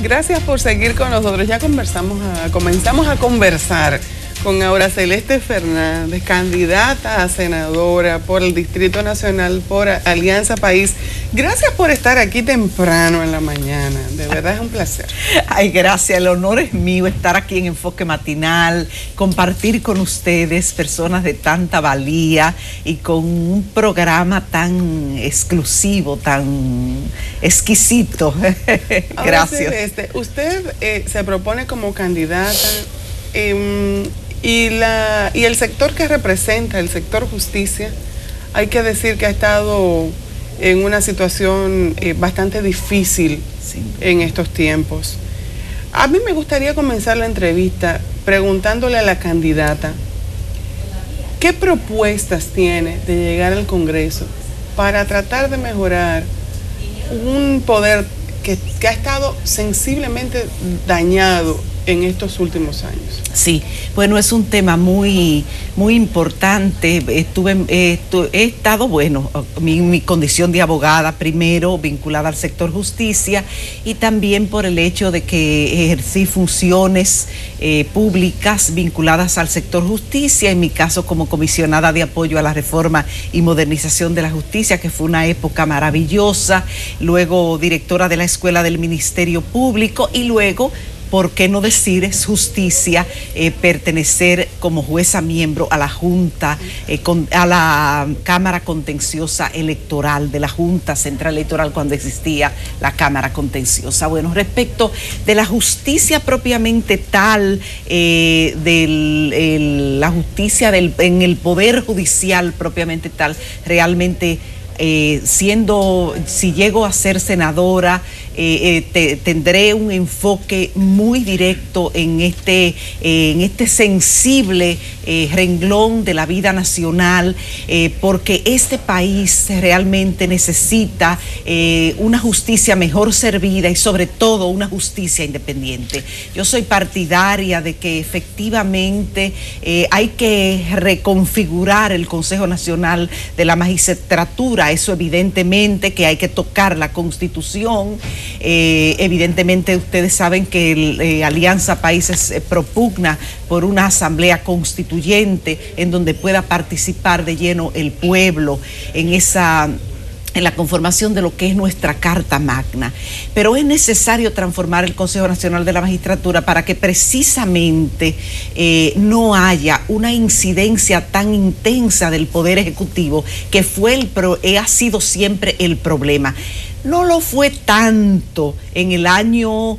Gracias por seguir con nosotros. Ya comenzamos a conversar con Aura Celeste Fernández, candidata a senadora por el Distrito Nacional por Alianza País. Gracias por estar aquí temprano en la mañana. De verdad es un placer. Ay, gracias. El honor es mío estar aquí en Enfoque Matinal, compartir con ustedes, personas de tanta valía y con un programa tan exclusivo, tan exquisito. Gracias. Ahora, Celeste, usted se propone como candidata y el sector que representa, el sector justicia, hay que decir que ha estado en una situación bastante difícil en estos tiempos. A mí me gustaría comenzar la entrevista preguntándole a la candidata qué propuestas tiene de llegar al Congreso para tratar de mejorar un poder que ha estado sensiblemente dañado en estos últimos años. Sí, bueno, es un tema muy importante. He estado, bueno, mi condición de abogada primero, vinculada al sector justicia, y también por el hecho de que ejercí funciones públicas vinculadas al sector justicia, en mi caso como comisionada de apoyo a la reforma y modernización de la justicia, que fue una época maravillosa, luego directora de la Escuela del Ministerio Público y luego, ¿por qué no decir es justicia, pertenecer como jueza miembro a la Junta, a la Cámara Contenciosa Electoral de la Junta Central Electoral cuando existía la Cámara Contenciosa? Bueno, respecto de la justicia propiamente tal, la justicia en el Poder Judicial propiamente tal, realmente si llego a ser senadora, tendré un enfoque muy directo en este sensible renglón de la vida nacional, porque este país realmente necesita una justicia mejor servida y sobre todo una justicia independiente. Yo soy partidaria de que efectivamente hay que reconfigurar el Consejo Nacional de la Magistratura. Eso evidentemente que hay que tocar la Constitución. Evidentemente ustedes saben que Alianza Países propugna por una asamblea constituyente en donde pueda participar de lleno el pueblo en la conformación de lo que es nuestra Carta Magna. Pero es necesario transformar el Consejo Nacional de la Magistratura para que precisamente no haya una incidencia tan intensa del Poder Ejecutivo, que ha sido siempre el problema. No lo fue tanto en el año,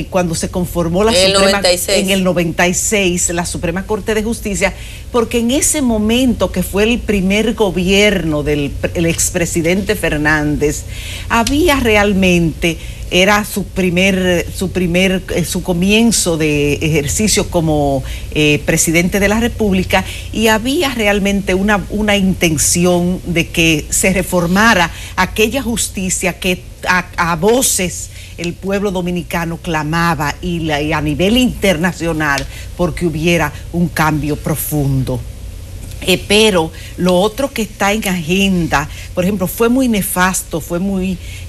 cuando se conformó la Suprema, en el 96, la Suprema Corte de Justicia, porque en ese momento, que fue el primer gobierno del expresidente Fernández, había realmente, era su comienzo de ejercicio como presidente de la República, y había realmente una intención de que se reformara aquella justicia que a voces el pueblo dominicano clamaba y a nivel internacional porque hubiera un cambio profundo. Pero lo otro que está en agenda, por ejemplo, fue muy nefasto,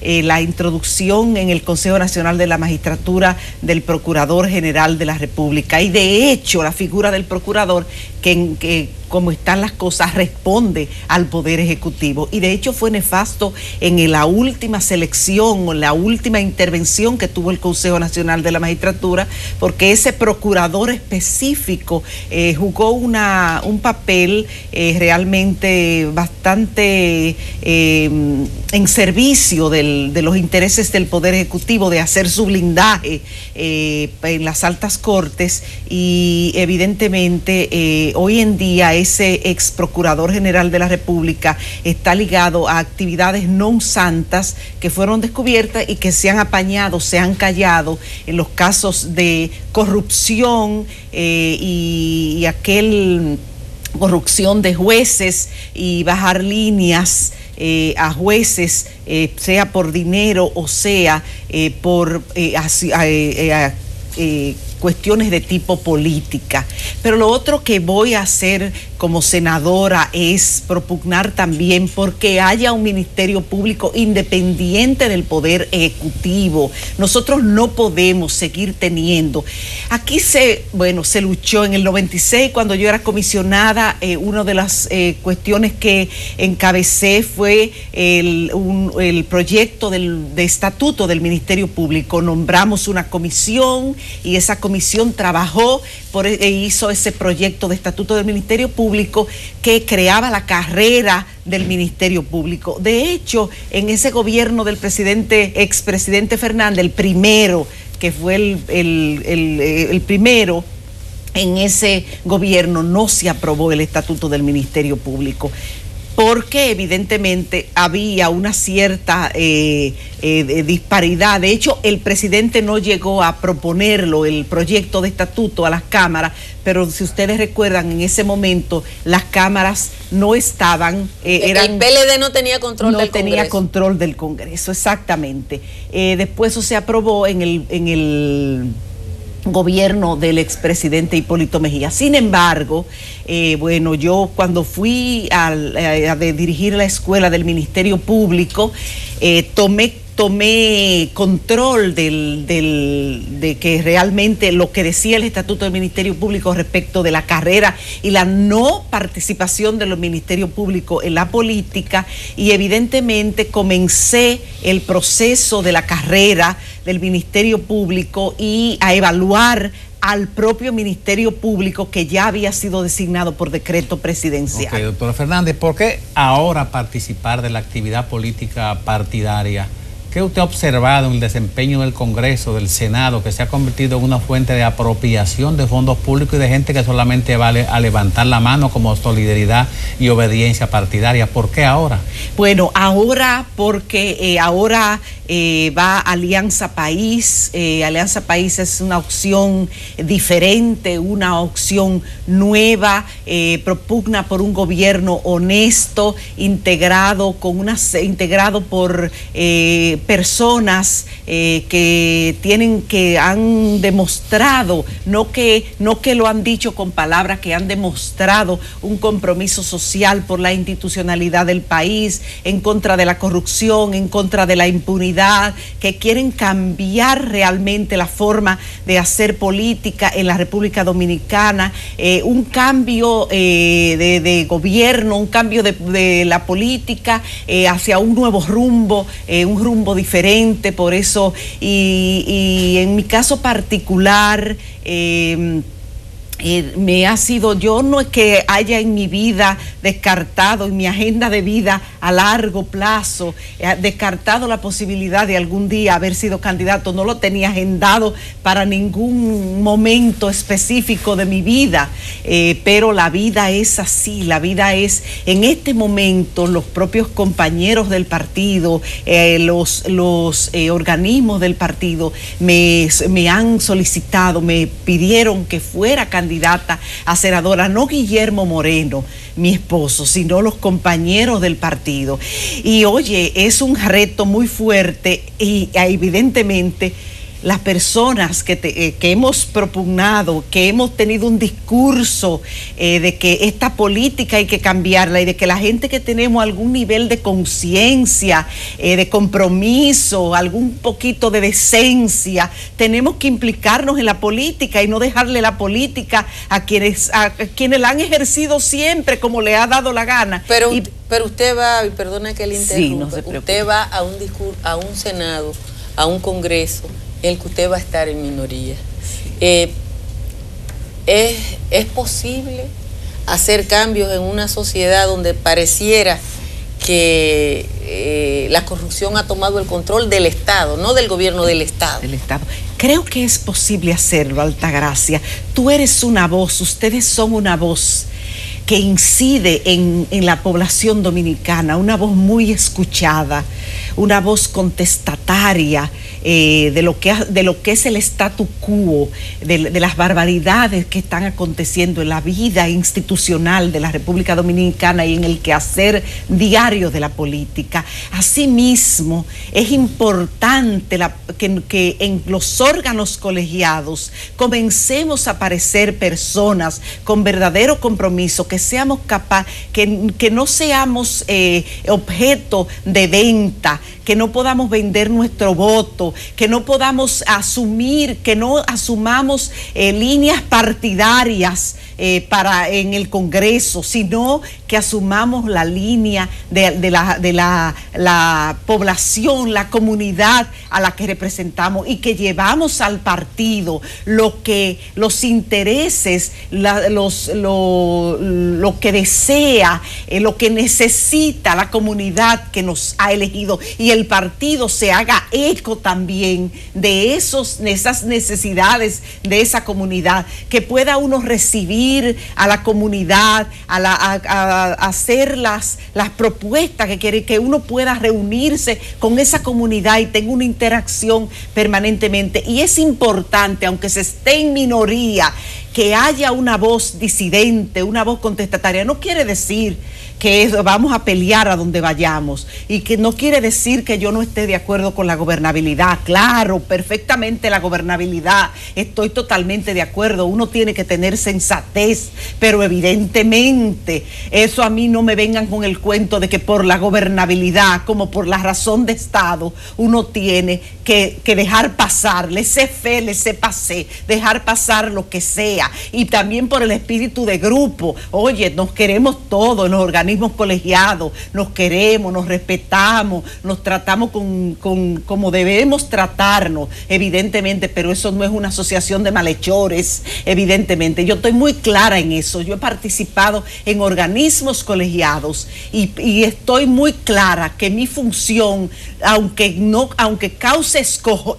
la introducción en el Consejo Nacional de la Magistratura del Procurador General de la República, y de hecho la figura del procurador, que como están las cosas, responde al Poder Ejecutivo, y de hecho fue nefasto en la última selección o la última intervención que tuvo el Consejo Nacional de la Magistratura, porque ese procurador específico jugó un papel realmente bastante en servicio de los intereses del Poder Ejecutivo, de hacer su blindaje en las altas cortes, y evidentemente hoy en día ese ex procurador general de la República está ligado a actividades no santas que fueron descubiertas y que se han apañado, se han callado en los casos de corrupción y corrupción de jueces y bajar líneas a jueces, sea por dinero o sea por cuestiones de tipo política. Pero lo otro que voy a hacer como senadora es propugnar también porque haya un ministerio público independiente del poder ejecutivo. Nosotros no podemos seguir teniendo. Aquí se luchó en el 96 cuando yo era comisionada. Una de las cuestiones que encabecé fue el proyecto de estatuto del Ministerio Público. Nombramos una comisión y esa comisión trabajó e hizo ese proyecto de estatuto del Ministerio Público que creaba la carrera del Ministerio Público. De hecho, en ese gobierno del expresidente Fernández, el primero, que fue el primero, en ese gobierno no se aprobó el estatuto del Ministerio Público, porque evidentemente había una cierta disparidad. De hecho, el presidente no llegó a proponerlo, el proyecto de estatuto, a las cámaras, pero si ustedes recuerdan, en ese momento las cámaras no estaban... el PLD no tenía control del Congreso. No tenía control del Congreso, exactamente. Después eso se aprobó en el gobierno del expresidente Hipólito Mejía. Sin embargo, yo cuando fui a dirigir la escuela del Ministerio Público, tomé control de que realmente lo que decía el Estatuto del Ministerio Público respecto de la carrera y la no participación de los ministerios públicos en la política, y evidentemente comencé el proceso de la carrera del Ministerio Público y a evaluar al propio Ministerio Público que ya había sido designado por decreto presidencial. Ok, doctora Fernández, ¿por qué ahora participar de la actividad política partidaria? ¿Qué usted ha observado en el desempeño del Congreso, del Senado, que se ha convertido en una fuente de apropiación de fondos públicos y de gente que solamente va a levantar la mano como solidaridad y obediencia partidaria? ¿Por qué ahora? Bueno, ahora porque ahora va Alianza País. Alianza País es una opción diferente, una opción nueva, propugna por un gobierno honesto, integrado por personas que han demostrado, no que lo han dicho con palabras, que han demostrado un compromiso social por la institucionalidad del país, en contra de la corrupción, en contra de la impunidad, que quieren cambiar realmente la forma de hacer política en la República Dominicana, un cambio de gobierno, un cambio de la política hacia un nuevo rumbo, un rumbo diferente. Por eso, y en mi caso particular, yo no es que haya en mi vida descartado, en mi agenda de vida a largo plazo, descartado la posibilidad de algún día haber sido candidato. No lo tenía agendado para ningún momento específico de mi vida, pero la vida es así. La vida es, en este momento, los propios compañeros del partido, los organismos del partido me han solicitado, me pidieron que fuera candidata a senadora, no Guillermo Moreno, mi esposo, sino los compañeros del partido. Y oye, es un reto muy fuerte y evidentemente las personas que hemos propugnado, que hemos tenido un discurso de que esta política hay que cambiarla y de que la gente que tenemos algún nivel de conciencia, de compromiso, algún poquito de decencia, tenemos que implicarnos en la política y no dejarle la política a quienes la han ejercido siempre como le ha dado la gana. Pero usted va, y perdona que le interrumpa, sí, no se preocupe. Usted va a un Senado, a un Congreso, en el que usted va a estar en minoría. ¿Es posible hacer cambios en una sociedad donde pareciera que la corrupción ha tomado el control del Estado, no del gobierno, del Estado? Del Estado. Creo que es posible hacerlo, Altagracia. Tú eres una voz, ustedes son una voz que incide en la población dominicana, una voz muy escuchada, una voz contestataria de lo que es el statu quo, de las barbaridades que están aconteciendo en la vida institucional de la República Dominicana y en el quehacer diario de la política. Asimismo, es importante que en los órganos colegiados comencemos a aparecer personas con verdadero compromiso, que que seamos capaces, que no seamos objeto de venta, que no podamos vender nuestro voto, que no podamos asumir, que no asumamos líneas partidarias en el Congreso, sino que asumamos la línea de la población, la comunidad a la que representamos, y que llevamos al partido los intereses, lo que desea, lo que necesita la comunidad que nos ha elegido, y el partido se haga eco también de esas necesidades de esa comunidad, que pueda uno recibir a la comunidad, a hacer las propuestas que quiere, que uno pueda reunirse con esa comunidad y tenga una interacción permanentemente. Y es importante, aunque se esté en minoría, que haya una voz disidente, una voz contestataria. No quiere decir que vamos a pelear a donde vayamos, y que no quiere decir que yo no esté de acuerdo con la gobernabilidad. Claro, perfectamente la gobernabilidad, estoy totalmente de acuerdo, uno tiene que tener sensatez, pero evidentemente eso, a mí no me vengan con el cuento de que por la gobernabilidad, como por la razón de Estado, uno tiene que dejar pasar, laissez-faire, laissez-passer, dejar pasar lo que sea, y también por el espíritu de grupo. Oye, nos queremos todos, los organismos colegiados, nos queremos, nos respetamos, nos tratamos como debemos tratarnos, evidentemente, pero eso no es una asociación de malhechores, evidentemente. Yo estoy muy clara en eso. Yo he participado en organismos colegiados y estoy muy clara que mi función, aunque cause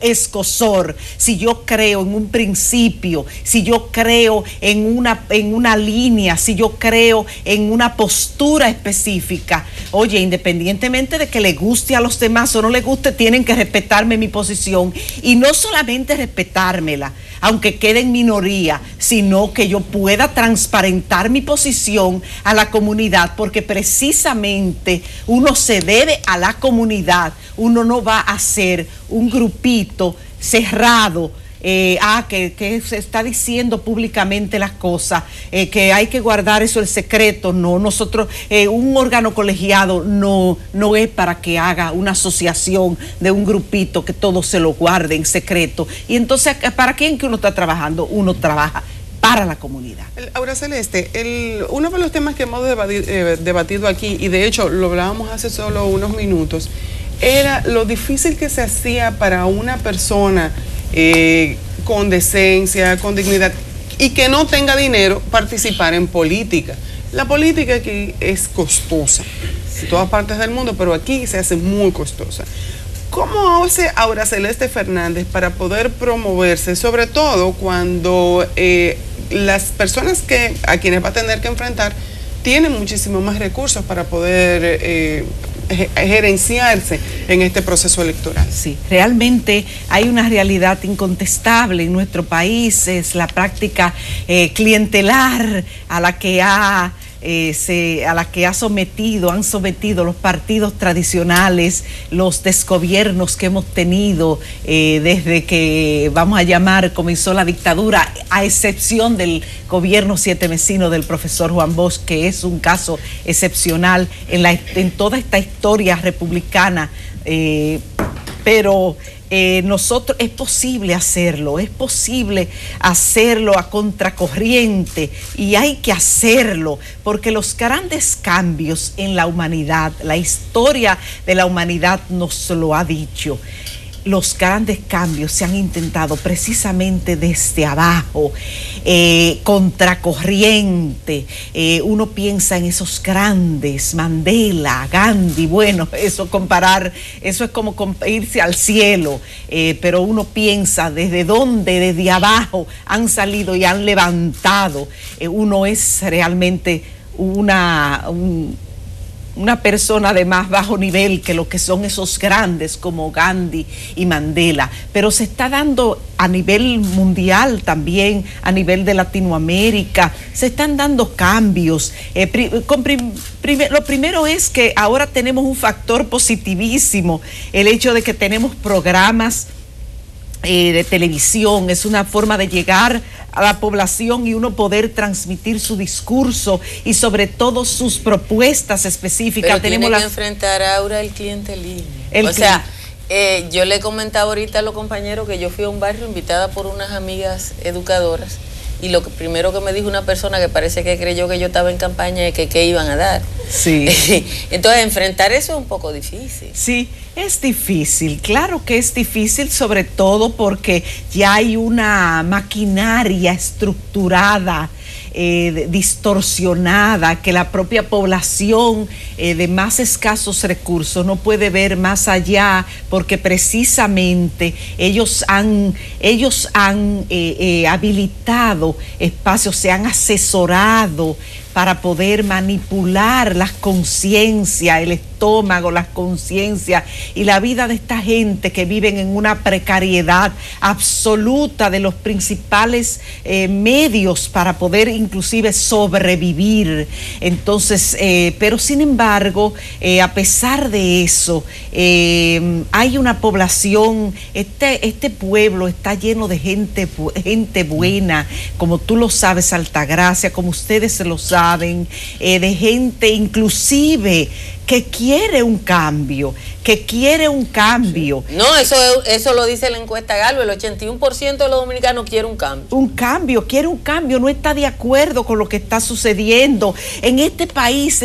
escozor, si yo creo en un principio, si yo creo en una línea, si yo creo en una postura específica, oye, independientemente de que le guste a los demás o no le guste, tienen que respetarme mi posición, y no solamente respetármela, aunque quede en minoría, sino que yo pueda transparentar mi posición a la comunidad, porque precisamente uno se debe a la comunidad, uno no va a ser un grupito cerrado, que se está diciendo públicamente las cosas, que hay que guardar eso el secreto. No, nosotros, un órgano colegiado no es para que haga una asociación de un grupito que todo se lo guarde en secreto. Y entonces, ¿para quién que uno está trabajando? Uno trabaja para la comunidad. Aura Celeste, uno de los temas que hemos debatido aquí, y de hecho lo hablábamos hace solo unos minutos, era lo difícil que se hacía para una persona con decencia, con dignidad, y que no tenga dinero, participar en política. La política aquí es costosa, en todas partes del mundo, pero aquí se hace muy costosa. ¿Cómo hace Aura Celeste Fernández para poder promoverse, sobre todo cuando las personas a quienes va a tener que enfrentar tienen muchísimo más recursos para poder gerenciarse en este proceso electoral? Sí, realmente hay una realidad incontestable en nuestro país, es la práctica clientelar a la que han sometido los partidos tradicionales, los desgobiernos que hemos tenido desde que, vamos a llamar, comenzó la dictadura, a excepción del gobierno siete-mesino del profesor Juan Bosch, que es un caso excepcional en toda esta historia republicana, pero nosotros es posible hacerlo a contracorriente, y hay que hacerlo porque los grandes cambios en la humanidad, la historia de la humanidad nos lo ha dicho. Los grandes cambios se han intentado precisamente desde abajo, contracorriente. Uno piensa en esos grandes, Mandela, Gandhi, bueno, eso es como irse al cielo, pero uno piensa desde dónde, desde abajo han salido y han levantado. Uno es realmente una persona de más bajo nivel que lo que son esos grandes como Gandhi y Mandela, pero se está dando a nivel mundial también, a nivel de Latinoamérica, se están dando cambios. Lo primero es que ahora tenemos un factor positivísimo, el hecho de que tenemos programas de televisión, es una forma de llegar a la población y uno poder transmitir su discurso y sobre todo sus propuestas específicas. Pero tenemos que enfrentar ahora el clientelismo. Yo le comentaba ahorita a los compañeros que yo fui a un barrio invitada por unas amigas educadoras y lo primero que me dijo una persona que parece que creyó que yo estaba en campaña es que qué iban a dar. Sí. Entonces enfrentar eso es un poco difícil. Sí, es difícil, claro que es difícil, sobre todo porque ya hay una maquinaria estructurada, distorsionada, que la propia población de más escasos recursos no puede ver más allá, porque precisamente ellos han habilitado espacios, se han asesorado para poder manipular las conciencias, el estómago, las conciencias y la vida de esta gente que viven en una precariedad absoluta de los principales medios para poder inclusive sobrevivir. Entonces, pero sin embargo, a pesar de eso, hay una población, este pueblo está lleno de gente buena, como tú lo sabes, Altagracia, como ustedes lo saben, de gente inclusive que quiere un cambio, No, eso lo dice la encuesta Gallup, el 81% de los dominicanos quiere un cambio. Quiere un cambio, no está de acuerdo con lo que está sucediendo. En este país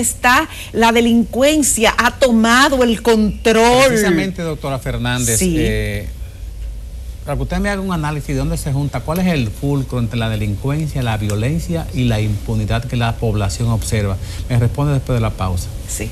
la delincuencia ha tomado el control. Precisamente, doctora Fernández, sí. Para que usted me haga un análisis de dónde se junta, cuál es el fulcro entre la delincuencia, la violencia y la impunidad que la población observa. Me responde después de la pausa. Sí.